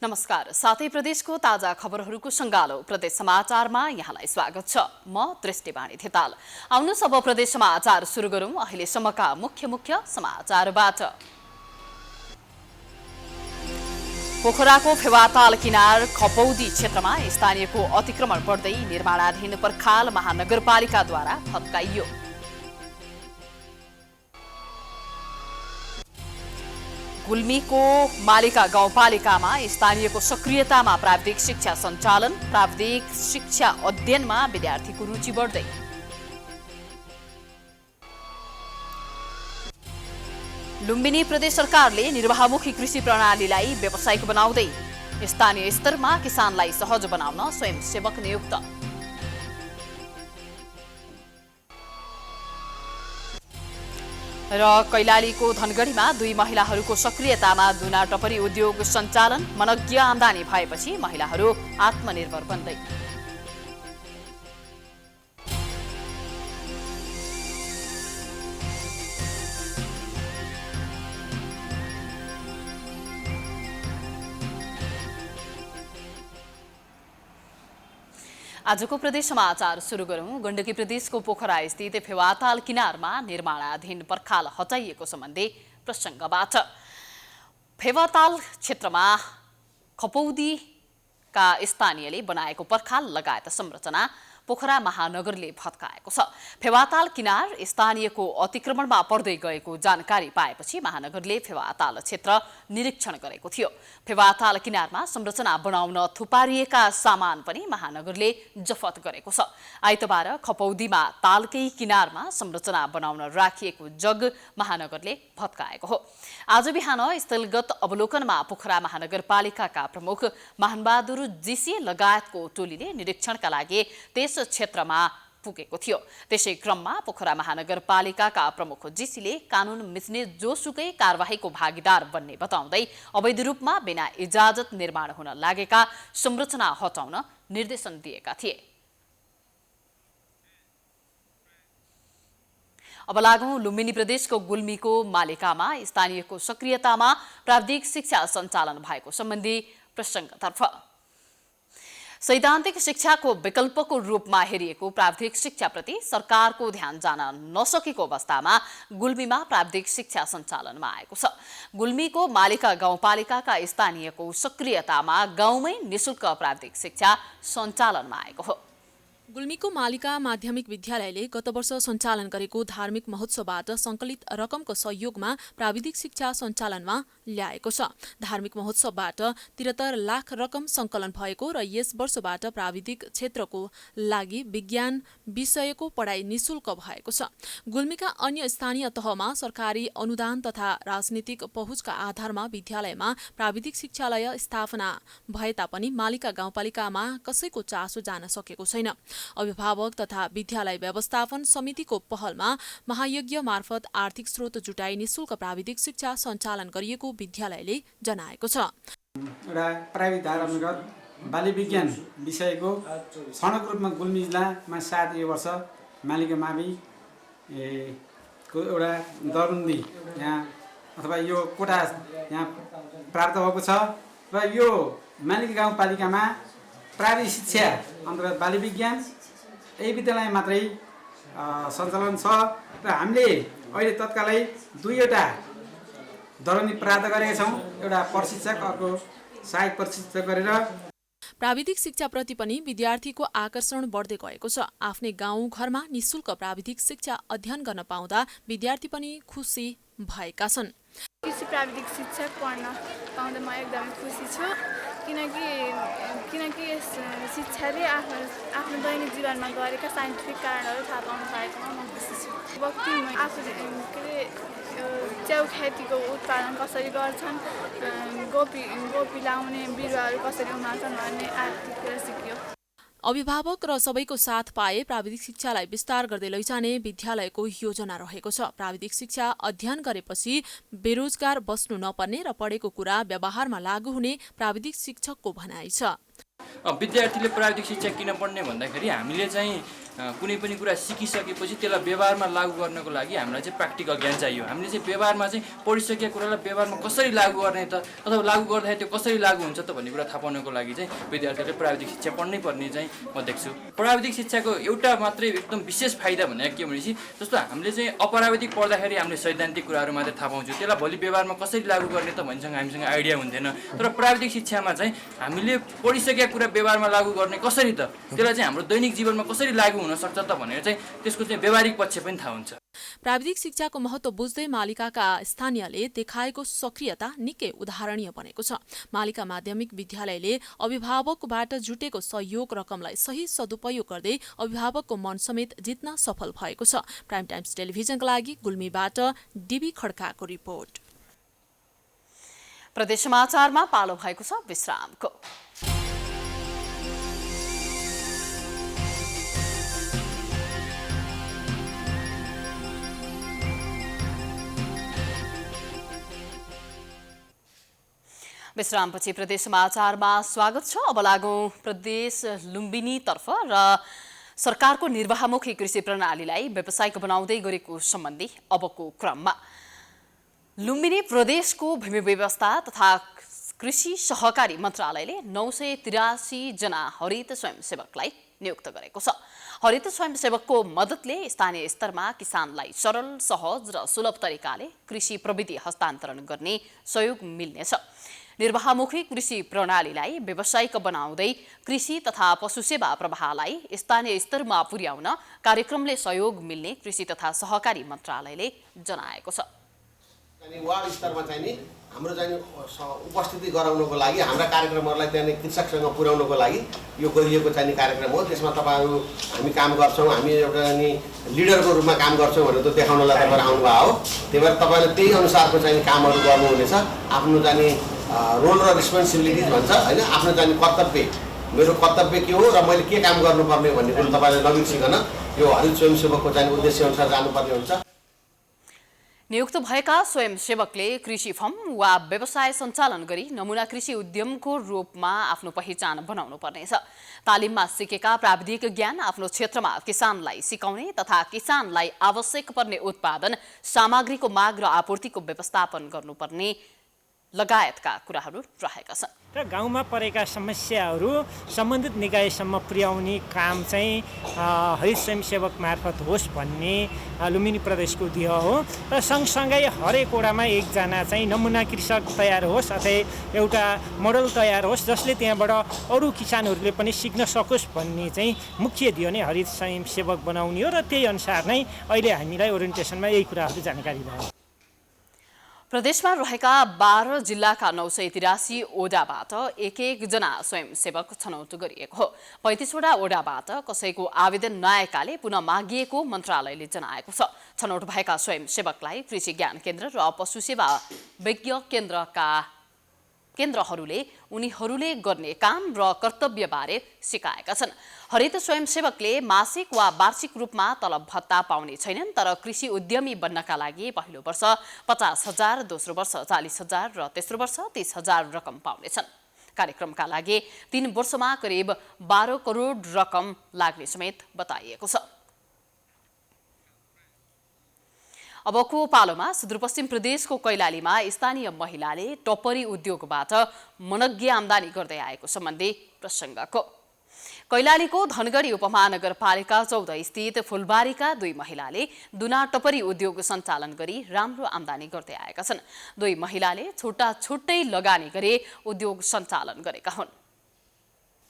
नमस्कार। साथै प्रदेशको ताजा खबरहरूको संगालो प्रदेश समाचारमा यहाँलाई स्वागत छ। म दृष्टिवाणी थिताल। आउनुहोस् अब प्रदेश समाचार सुरु गरौं। अहिलेसम्मका मुख्य समाचारबाट। पोखराको फेवाताल किनार खपौदी क्षेत्रमा स्थानीयको अतिक्रमण बढ्दै निर्माणाधीन पर्खाल महानगरपालिकाद्वारा फत्काइयो। गुल्मीको मालिका गाउँपालिकामा स्थानीयको सक्रियतामा प्राविधिक शिक्षा सञ्चालन, प्राविधिक शिक्षा अध्ययनमा विद्यार्थीको रुचि बढ्दै। लुम्बिनी प्रदेश सरकारले निर्वाहमुखी कृषि प्रणालीलाई व्यावसायिक बनाउँदै स्थानीय स्तरमा किसानलाई सहज बनाउन स्वयंसेवक नियुक्त। र कैलालीको धनगढीमा 2 महिलाहरूको सक्रियतामा दुना टपरी उद्योग सञ्चालन, मनज्ञ आम्दानी भएपछि महिलाहरू आत्मनिर्भर बन्दै। आजको प्रदेश समाचार सुरु गरौं। गण्डकी प्रदेशको पोखरा स्थित फेवाताल किनारमा निर्माणाधीन पर्खाल हटाइएको सम्बन्धी प्रसङ्गबाट। फेवाताल क्षेत्रमा खपौदीका स्थानीयले बनाएको पर्खाल लगायत संरचना पोखरा महानगरले भत्काएको छ। फेवाताल किनार स्थानीयको अतिक्रमणमा पर्दै गएको जानकारी पाएपछि महानगरले फेवाताल क्षेत्र निरीक्षण गरेको थियो। फेवाताल किनारमा संरचना बनाउन थुपारिएका सामान पनि महानगरले जफत गरेको छ। आइतबार खपौदीमा तालकै किनारमा संरचना बनाउन राखिएको जग महानगरले भत्काएको हो। आज बिहान स्थलगत अवलोकनमा पोखरा महानगरपालिकाका प्रमुख महानबहादुर जीसी लगायतको टोलीले निरीक्षणका लागि त्यस क्षेत्रमा पुगेको थियो। त्यसै क्रममा पोखरा महानगरपालिकाका प्रमुख जीसीले कानून मिच्ने जोसुकै कारबाहीको भागीदार बन्ने बताउँदै अवैध रूपमा बिना इजाजत निर्माण हुन लागेका संरचना हटाउन निर्देशन दिएका थिए। अब लागौं लुम्बिनी प्रदेशको गुल्मीको मालिकामा स्थानीयको सक्रियतामा प्राविधिक शिक्षा सञ्चालन भएको सम्बन्धी प्रसङ्गतर्फ। सैद्धान्तिक शिक्षाको विकल्पको रूपमा हेरिएको प्राविधिक शिक्षाप्रति सरकारको ध्यान जान नसकेको अवस्थामा गुल्मीमा प्राविधिक शिक्षा सञ्चालनमा आएको छ। गुल्मीको मालिका गाउँपालिकाका स्थानीयको सक्रियतामा गाउँमै निशुल्क प्राविधिक शिक्षा सञ्चालनमा आएको हो। गुल्मीको मालिका माध्यमिक विद्यालयले गत वर्ष सञ्चालन गरेको धार्मिक महोत्सवबाट सङ्कलित रकमको सहयोगमा प्राविधिक शिक्षा सञ्चालनमा ल्याएको छ। धार्मिक महोत्सवबाट 73 लाख रकम सङ्कलन भएको र यस वर्षबाट प्राविधिक क्षेत्रको लागि विज्ञान विषयको पढाइ निशुल्क भएको छ। गुल्मीका अन्य स्थानीय तहमा सरकारी अनुदान तथा राजनीतिक पहुँचका आधारमा विद्यालयमा प्राविधिक शिक्षालय स्थापना भए तापनि मालिका गाउँपालिकामा कसैको चासो जान सकेको छैन। अभिभावक तथा विद्यालय व्यवस्थापन समितिको पहलमा महायज्ञ मार्फत आर्थिक स्रोत जुटाई निशुल्क प्राविधिक शिक्षा सञ्चालन गरिएको विद्यालयले जनाएको छ। एउटा प्राविधिक धारागत बाली विज्ञान विषयको सडक रूपमा गुल्मी जिल्लामा 7 यो वर्ष मालिका मावि को एउटा दरुन्दी यहाँ अथवा यो कोटा यहाँ प्राप्त भएको छ र यो मालिका गाउँपालिकामा प्राविधिक शिक्षा अन्तर्गत बाली विज्ञान यही विद्यालय मात्रै सञ्चालन छ र हामीले अहिले तत्कालै 2वटा दरनी प्राप्त गरेका छौँ। एउटा प्रशिक्षक, अर्को सहायक प्रशिक्षक गरेर प्राविधिक शिक्षाप्रति पनि विद्यार्थीको आकर्षण बढ्दै गएको छ। आफ्नै गाउँ घरमा निशुल्क प्राविधिक शिक्षा अध्ययन गर्न पाउँदा विद्यार्थी पनि खुसी भएका छन्। कृषि प्राविधिक शिक्षा पढ्न पाउँदा म एकदमै खुसी छु किनकि यस शिक्षाले आफ्नो दैनिक जीवनमा गरेका साइन्टिफिक कारणहरू थाहा पाउनु पाएकोमा म खुसी छु। वक्ति आफूले च्याउ खेतीको उत्पादन कसरी गर्छन्, गोपी लाउने बिरुवाहरू कसरी उमार्छन् भन्ने आर्थिक कुरा सिकियो। अभिभावक र सबैको साथ पाए प्राविधिक शिक्षालाई विस्तार गर्दै लैजाने विद्यालयको योजना रहेको छ। प्राविधिक शिक्षा अध्ययन गरेपछि बेरोजगार बस्नु नपर्ने र पढेको कुरा व्यवहारमा लागू हुने प्राविधिक शिक्षकको भनाइ छ। विद्यार्थीले प्राविधिक शिक्षा किन पढ्ने भन्दाखेरि हामीले चाहिँ कुनै पनि कुरा सिकिसकेपछि त्यसलाई व्यवहारमा लागू गर्नको लागि हामीलाई चाहिँ प्र्याक्टिकल ज्ञान चाहियो। हामीले चाहिँ व्यवहारमा चाहिँ पढिसकेको कुरालाई व्यवहारमा कसरी लागू गर्ने त अथवा लागू गर्दाखेरि त्यो कसरी लागू हुन्छ त भन्ने कुरा थाहा पाउनको लागि चाहिँ विद्यार्थीहरूले प्राविधिक शिक्षा पढ्नै पर्ने चाहिँ म देख्छु। प्राविधिक शिक्षाको एउटा मात्रै एकदम विशेष फाइदा भनेको के भनेपछि जस्तो हामीले चाहिँ अपराविधिक पढ्दाखेरि हामीले सैद्धान्तिक कुराहरू मात्रै थाहा पाउँछौँ, त्यसलाई भोलि व्यवहारमा कसरी लागू गर्ने त भन्नेसँग हामीसँग आइडिया हुन्थेन। तर प्राविधिक शिक्षामा चाहिँ हामीले पढिसकेका कुरा व्यवहारमा लागू गर्ने कसरी त, त्यसलाई चाहिँ हाम्रो दैनिक जीवनमा कसरी लागू हुन सक्छ त भनेर चाहिँ त्यसको चाहिँ व्यवहारिक पक्ष पनि थाहा हुन्छ। प्राविधिक शिक्षाको महत्त्व बुझ्दै मालिकाका स्थानीयले देखाएको सक्रियता निकै उदाहरणीय बनेको छ। मालिका माध्यमिक विद्यालयले अभिभावकबाट जुटेको सहयोग रकमलाई सही सदुपयोग गर्दै अभिभावकको मन समेत जित्न सफल भएको छ। प्राइम टाइम्स टेलिभिजनका लागि गुल्मीबाट डीबी खड्काको रिपोर्ट। प्रदेश समाचारमा पालो भएको छ विश्रामको। विश्रामपछि प्रदेश समाचारमा स्वागत छ। अब लागौं प्रदेश लुम्बिनीतर्फ र सरकारको निर्वाहमुखी कृषि प्रणालीलाई व्यावसायिक बनाउँदै गरेको सम्बन्धी अबको क्रममा लुम्बिनी प्रदेशको भूमि व्यवस्था तथा कृषि सहकारी मन्त्रालयले 983 जना हरित स्वयंसेवकलाई नियुक्त गरेको छ। हरित स्वयंसेवकको मद्दतले स्थानीय स्तरमा किसानलाई सरल, सहज र सुलभ तरिकाले कृषि प्रविधि हस्तान्तरण गर्ने सहयोग मिल्नेछ। निर्वाहमुखी कृषि प्रणालीलाई व्यावसायिक बनाउँदै कृषि तथा पशुसेवा प्रवाहलाई स्थानीय स्तरमा पुर्याउन कार्यक्रमले सहयोग मिल्ने कृषि तथा सहकारी मन्त्रालयले जनाएको छ। वार्ड स्तरमा चाहिँ नि हाम्रो चाहिँ उपस्थिति गराउनको लागि हाम्रा कार्यक्रमहरूलाई त्यहाँ कृषकसँग पुर्याउनको लागि यो गरिएको चाहिँ कार्यक्रम हो। त्यसमा तपाईँहरू हामी काम गर्छौँ, हामी एउटा नि लिडरको रूपमा काम गर्छौँ भनेर त देखाउनलाई तपाईँहरू आउनुभएको हो। त्यही भएर तपाईँले त्यही अनुसारको चाहिँ कामहरू गर्नुहुनेछ। आफ्नो चाहिँ रोल र रेस्पोन्सिबिलिटिज भन्छ होइन, आफ्नो चाहिँ कर्तव्य, मेरो कर्तव्य के हो र मैले के काम गर्नुपर्ने भन्ने कुरो तपाईँले नबिर्सिकन यो हरित स्वयंसेवकको चाहिँ उद्देश्य अनुसार जानुपर्ने हुन्छ। नियुक्त भएका स्वयंसेवकले कृषि फर्म वा व्यवसाय सञ्चालन गरी नमुना कृषि उद्यमको रूपमा आफ्नो पहिचान बनाउनु पर्नेछ। तालिममा सिकेका प्राविधिक ज्ञान आफ्नो क्षेत्रमा किसानलाई सिकाउने तथा किसानलाई आवश्यक पर्ने उत्पादन सामग्रीको माग र आपूर्तिको व्यवस्थापन गर्नुपर्ने लगायतका कुराहरू रहेका छन्। र गाउँमा परेका समस्याहरू सम्बन्धित निकायसम्म पुर्याउने काम चाहिँ हरित स्वयंसेवक मार्फत होस् भन्ने लुम्बिनी प्रदेशको ध्येय हो। र सँगसँगै हरेक वडामा एकजना चाहिँ नमुना कृषक तयार होस् अथवा एउटा मोडल तयार होस् जसले त्यहाँबाट अरू किसानहरूले पनि सिक्न सकोस् भन्ने चाहिँ मुख्य ध्येय नै हरित स्वयंसेवक बनाउने हो। र त्यही अनुसार नै अहिले हामीलाई ओरिएन्टेसनमा यही कुराहरू जानकारी भयो। प्रदेशमा रहेका 12 जिल्लाका 983 ओडाबाट एक जना स्वयंसेवक छनौट गरिएको हो। 35 वटा ओडाबाट कसैको आवेदन नआएकाले पुनः मागिएको मन्त्रालयले जनाएको छ। छनौट भएका स्वयंसेवकलाई कृषि ज्ञान केन्द्र र पशुसेवा विज्ञ केन्द्रहरूले उनीहरूले गर्ने काम र कर्तव्यबारे सिकाएका छन्। हरित स्वयंसेवकले मासिक वा वार्षिक रूपमा तलब भत्ता पाउने छैनन्, तर कृषि उद्यमी बन्नका लागि पहिलो वर्ष 50,000, दोस्रो वर्ष 40,000 र तेस्रो वर्ष 30,000 रकम पाउनेछन्। कार्यक्रमका लागि 3 वर्षमा करिब 12 करोड रकम लाग्ने समेत बताइएको छ। अबको पालोमा सुदूरपश्चिम प्रदेशको कैलालीमा स्थानीय महिलाले टपरी उद्योगबाट मनग्गे आम्दानी गर्दै आएको सम्बन्धी प्रसङ्गको। कैलालीको धनगढी उपमहानगरपालिका 14 स्थित फुलबारीका 2 महिलाले दुना टपरी उद्योग सञ्चालन गरी राम्रो आम्दानी गर्दै आएका छन्। 2 महिलाले छुट्टै लगानी गरी उद्योग सञ्चालन गरेका हुन्।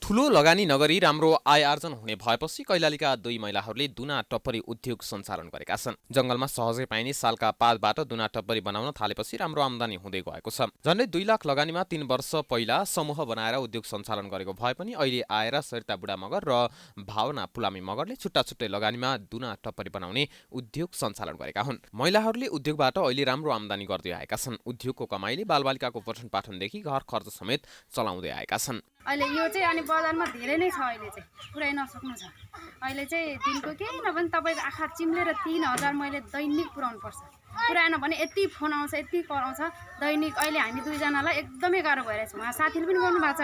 ठुलो लगानी नगरी राम्रो आय आर्जन हुने भएपछि कैलालीका 2 महिलाहरूले दुना टप्परी उद्योग सञ्चालन गरेका छन्। जंगलमा सहजै पाइने सालका पातबाट दुना टप्परी बनाउन थालेपछि राम्रो आम्दानी हुँदै गएको छ। झन्डै 2 लाख लगानीमा 3 वर्ष पहिला समूह बनाएर उद्योग सञ्चालन गरेको भए पनि अहिले आएर सरिता बुढा मगर र भावना पुलामी मगरले छुट्टै लगानीमा दुना टप्परी बनाउने उद्योग सञ्चालन गरेका हुन्। महिलाहरूले उद्योगबाट अहिले राम्रो आम्दानी गर्दै आएका छन्। उद्योगको कमाइले बालबालिकाको पठन पाठनदेखि घर खर्च समेत चलाउँदै आएका छन्। अहिले यो चाहिँ अनि बजारमा धेरै नै छ, अहिले चाहिँ पुरै नसक्नु छ। अहिले चाहिँ दिनको केही नभए पनि तपाईँको आँखा चिम्लेर 3,000 मैले दैनिक पुर्याउनु पर्छ। पुऱ्याएन भने यति फोन आउँछ यति कल आउँछ दैनिक। अहिले हामी दुईजनालाई एकदमै गाह्रो भइरहेछ। उहाँ साथीले पनि गर्नुभएको छ,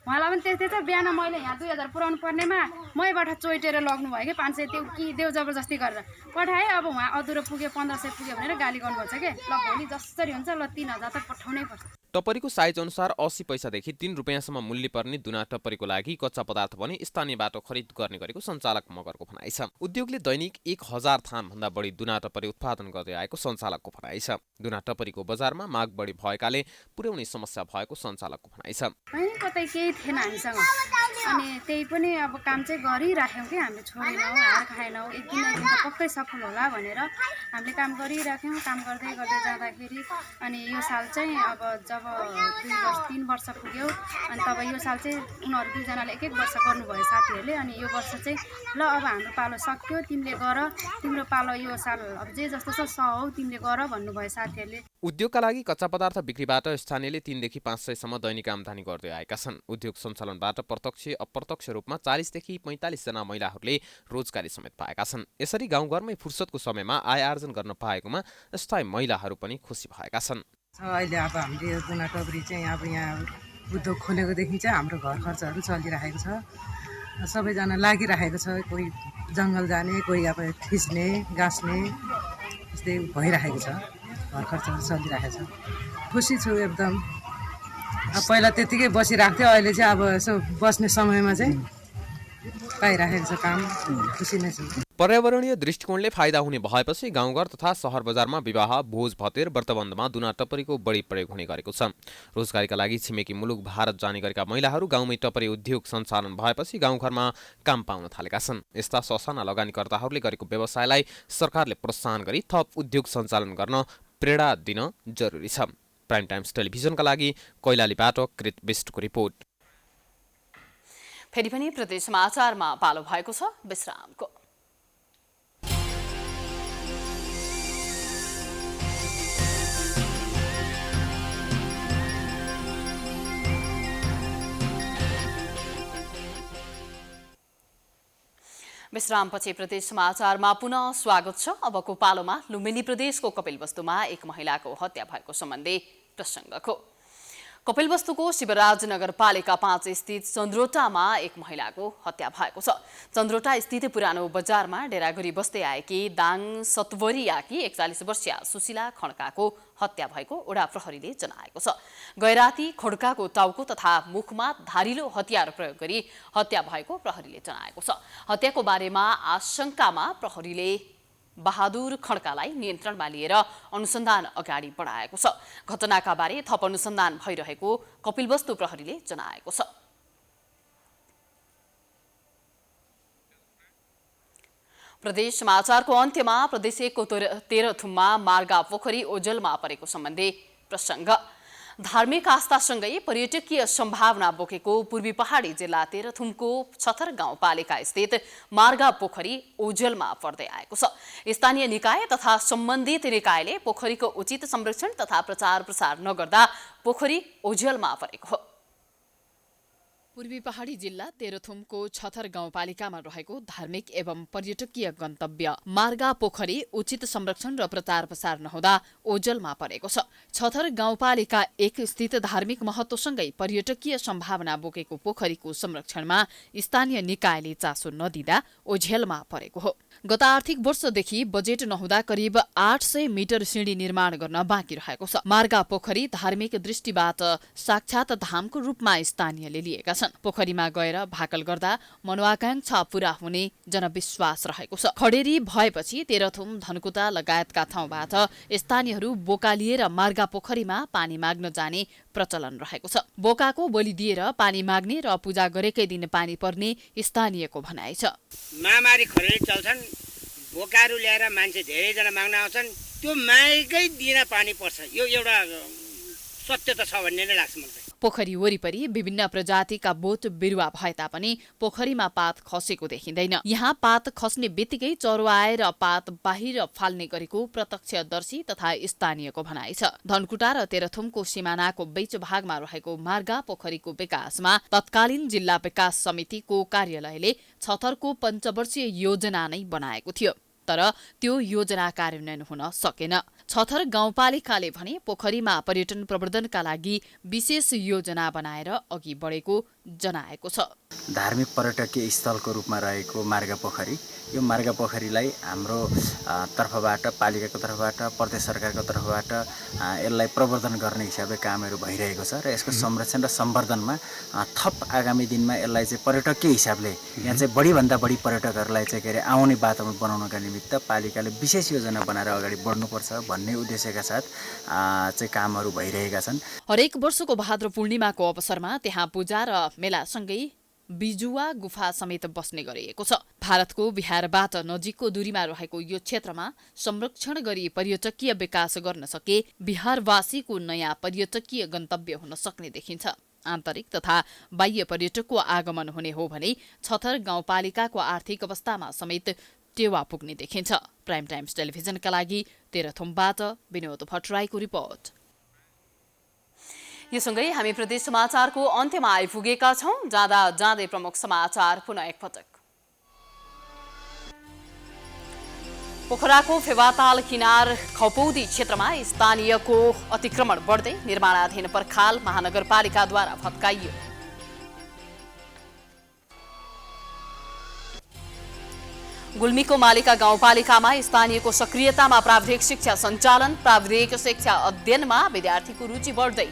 उहाँलाई पनि त्यस्तै छ। बिहान मैले यहाँ 2000 पुऱ्याउनु पर्नेमा मैबाट चोइटेर लग्नु भयो कि 500 त्यो कि देउ जबरजस्ती गरेर पठाएँ। अब उहाँ अधुरो पुग्यो 1500 पुग्यो भनेर गाली गर्नुभएको छ कि ल भोलि जसरी हुन्छ ल 3000 त पठाउनै पर्छ। टप्परीको साइज अनुसार 80 पैसादेखि 3 रुपियाँसम्म मूल्य पर्ने दुना टप्परीको लागि कच्चा पदार्थ पनि स्थानीयबाट खरिद गर्ने गरेको सञ्चालक मगरको भनाइ छ। उद्योगले दैनिक 1000 थानभन्दा बढी दुना टप्परी उत्पादन गर्दै आएको सञ्चालकको भनाइ छ। दुना टप्परीको बजारमा माग बढी भएकाले पुर्याउने समस्या भएको सञ्चालकको भनाइ छ। कतै केही थिएन हामीसँग, अनि त्यही पनि अब काम चाहिँ गरिराख्यौँ कि हामीले छोडेनौँ, हार खाएनौँ। एक दिन त पक्कै सफल होला भनेर हामीले काम गरिराख्यौँ। काम गर्दै गर्दै जाँदाखेरि अनि यो साल चाहिँ अब जब 2-3 वर्ष पुग्यो अनि तब यो साल चाहिँ उनीहरू दुईजनाले एक वर्ष गर्नुभयो साथीहरूले। अनि यो वर्ष चाहिँ ल अब हाम्रो पालो सक्यो, तिमीले गर, तिम्रो पालो यो साल अब जे जस्तो छ सहौ तिमीले गर भन्नुभयो साथीहरूले। उद्योगका लागि कच्चा पदार्थ बिक्रीबाट स्थानीयले 3 देखि 500 सम्म दैनिक आम्दानी गर्दै आएका छन्। उद्योग सञ्चालनबाट प्रत्यक्ष अप्रत्यक्ष रूपमा 40 देखि 45 जना महिलाहरूले रोजगारी समेत पाएका छन्। यसरी गाउँघरमै फुर्सदको समयमा आय आर्जन गर्न पाएकोमा स्थायी महिलाहरू पनि खुसी भएका छन्। अहिले अब हामीले यो दुना टप्परी चाहिँ अब यहाँ उद्योग खोलेकोदेखि चाहिँ हाम्रो घर खर्चहरू चलिरहेको छ। सबैजना लागिरहेको छ, कोही जङ्गल जाने, कोही अब थिच्ने गाँस्ने यस्तै भइरहेको छ। घर खर्चहरू चलिरहेको छ। खुसी छु एकदम। अब पहिला त्यतिकै बसिरहेको थियो, अहिले चाहिँ अब यसो बस्ने समयमा चाहिँ पाइरहेको छ काम। खुसी नै छु। पर्यावरणीय दृष्टिकोणले फाइदा हुने भएपछि गाउँघर तथा सहर बजारमा विवाह, भोज भतेर, व्रतबन्धमा दुना टप्परीको बढी प्रयोग हुने गरेको छ। रोजगारीका लागि छिमेकी मुलुक भारत जाने गरेका महिलाहरू गाउँमै टप्परी उद्योग सञ्चालन भएपछि गाउँघरमा काम पाउन थालेका छन्। यस्ता ससाना लगानीकर्ताहरूले गरेको व्यवसायलाई सरकारले प्रोत्साहन गरी थप उद्योग सञ्चालन गर्न प्रेरणा दिन जरुरी छ। प्राइम टाइम्स टेलिभिजनका लागि कैलालीबाट कृत बिष्टको रिपोर्ट। फेरि पनि प्रदेश समाचारमा पालो भएको छ विश्रामको। विश्रामपछि प्रदेश समाचारमा पुनः स्वागत छ। अबको पालोमा लुम्बिनी प्रदेशको कपिलवस्तुमा एक महिलाको हत्या भएको सम्बन्धी प्रसङ्गको। कपिलवस्तुको शिवराज नगरपालिका 5 स्थित चन्द्रोटामा एक महिलाको हत्या भएको छ। चन्द्रोटा स्थित पुरानो बजारमा डेरा गरी बस्दै आएकी दाङ सतवरियाकी 41 वर्षीय सुशीला खड्काको हत्या भएको ओडा प्रहरीले जनाएको छ। गैराती खड्काको टाउको तथा मुखमा धारिलो हतियार प्रयोग गरी हत्या भएको प्रहरीले जनाएको छ। हत्याको बारेमा आशंकामा प्रहरीले बहादुर खड्कालाई नियन्त्रणमा लिएर अनुसन्धान अगाडि बढाएको छ। घटनाका बारे थप अनुसन्धान भइरहेको कपिलवस्तु प्रहरीले जनाएको छ। प्रदेश समाचारको अन्त्यमा प्रदेश 1 को तेह्रथुममा मार्गा पोखरी ओझेलमा परेको सम्बन्धी प्रसङ्ग। धार्मिक आस्थासँगै पर्यटकीय सम्भावना बोकेको पूर्वी पहाडी जिल्ला तेह्रथुमको छथर गाउँपालिका स्थित मार्गा पोखरी ओझेलमा पर्दै आएको छ। स्थानीय निकाय तथा सम्बन्धित निकायले पोखरीको उचित संरक्षण तथा प्रचार प्रसार नगर्दा पोखरी ओझेलमा परेको हो। पूर्वी पहाडी जिल्ला तेह्रथुमको छथर गाउँपालिकामा रहेको धार्मिक एवं पर्यटकीय गन्तव्य मार्गा पोखरी उचित संरक्षण र प्रचार प्रसार नहुँदा ओझेलमा परेको छ। छथर गाउँपालिका 1 स्थित धार्मिक महत्वसँगै पर्यटकीय सम्भावना बोकेको पोखरीको संरक्षणमा स्थानीय निकायले चासो नदिँदा ओझेलमा परेको हो। गत आर्थिक वर्षदेखि बजेट नहुँदा करिब 800 मिटर सिँढी निर्माण गर्न बाँकी रहेको छ। मार्गा पोखरी धार्मिक दृष्टिबाट साक्षात धामको रूपमा स्थानीयले लिएका छन्। पोखरीमा गएर भाकल गर्दा मनोआकांक्षा पूरा हुने जनविश्वास रहेको छ। खडेरी भएपछि तेह्रथुम, धनकुटा लगायतका ठाउँबाट स्थानीयहरू बोका लिएर मार्गा पोखरीमा पानी माग्न जाने प्रचलन रहेको छ। बोकाको बलि दिएर पानी माग्ने र पूजा गरेकै दिन पानी पर्ने स्थानीयको भनाइ छ। महामारी खडेरी चल्छन्, बोकाहरू ल्याएर मान्छे धेरैजना माग्न आउँछन्, त्यो मागेकै दिन पानी पर्छ। यो एउटा सत्य त छ भन्ने नै लाग्छ मलाई। पोखरी वरिपरि विभिन्न प्रजातिका बोट बिरुवा भए तापनि पोखरीमा पात खसेको देखिँदैन। यहाँ पात खस्ने बित्तिकै चरो आएर पात बाहिर फाल्ने गरेको प्रत्यक्षदर्शी तथा स्थानीयको भनाइ छ। धनकुटा र तेह्रथुमको सिमानाको बीच भागमा रहेको मार्गा पोखरीको विकासमा तत्कालीन जिल्ला विकास समितिको कार्यालयले छथरको पञ्चवर्षीय योजना नै बनाएको थियो, तर त्यो योजना कार्यान्वयन हुन सकेन। छथर गाउँपालिकाले भने पोखरीमा पर्यटन प्रवर्धनका लागि विशेष योजना बनाएर अघि बढेको जनाएको छ। धार्मिक पर्यटकीय स्थलको रूपमा रहेको मार्गपोखरी, यो मार्गपोखरीलाई हाम्रो तर्फबाट, पालिकाको तर्फबाट, प्रदेश सरकारको तर्फबाट यसलाई प्रवर्धन गर्ने हिसाबले कामहरू भइरहेको छ र यसको संरक्षण र सम्वर्धनमा थप आगामी दिनमा यसलाई चाहिँ पर्यटकीय हिसाबले यहाँ चाहिँ बढीभन्दा बढी पर्यटकहरूलाई चाहिँ के अरे आउने वातावरण बनाउनका निमित्त पालिकाले विशेष योजना बनाएर अगाडि बढ्नुपर्छ भन्ने उद्देश्यका साथ चाहिँ कामहरू भइरहेका छन्। हरेक वर्षको भाद्र पूर्णिमाको अवसरमा त्यहाँ पूजा र मेलासँगै बिजुवा गुफा समेत बस्ने गरिएको छ। भारतको बिहारबाट नजिकको दूरीमा रहेको यो क्षेत्रमा संरक्षण गरी पर्यटकीय विकास गर्न सके बिहारवासीको नयाँ पर्यटकीय गन्तव्य हुन सक्ने देखिन्छ। आन्तरिक तथा बाह्य पर्यटकको आगमन हुने हो भने छथर गाउँपालिकाको आर्थिक अवस्थामा समेत टेवा पुग्ने देखिन्छ। प्राइम टाइम्स टेलिभिजनका लागि तेह्रथुमबाट विनोद भट्टराईको रिपोर्ट। यो सँगै हामी प्रदेश समाचारको अन्त्यमा आइपुगेका छौं। जाँदा जाँदै प्रमुख समाचार पुनः एकपटक। पोखराको फेवाताल किनार खपौदी क्षेत्रमा स्थानीयको अतिक्रमण बढ्दै निर्माणाधीन पर्खाल महानगरपालिकाद्वारा भत्काइयो। गुल्मीको मालिका गाउँपालिकामा स्थानीयको सक्रियतामा प्राविधिक शिक्षा सञ्चालन, प्राविधिक शिक्षा अध्ययनमा विद्यार्थीको रुचि बढ्दै।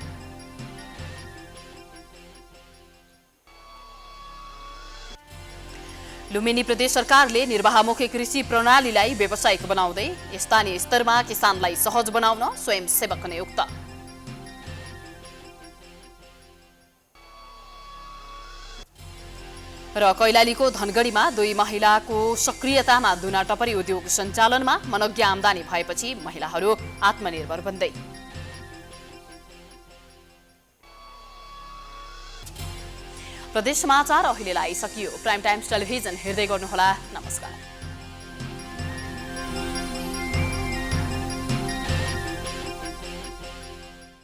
लुम्बिनी प्रदेश सरकारले निर्वाहमुखी कृषि प्रणालीलाई व्यावसायिक बनाउँदै स्थानीय स्तरमा किसानलाई सहज बनाउन स्वयंसेवक नियुक्त। र कैलालीको धनगढीमा 2 महिलाको सक्रियतामा दुना टपरी उद्योग सञ्चालनमा मनोज्ञ आम्दानी भएपछि महिलाहरू आत्मनिर्भर बन्दै। प्रदेश समाचार अहिलेलाई सकियो। प्राइम टाइम्स टेलिभिजन हेर्दै गर्नुहोला। नमस्कार।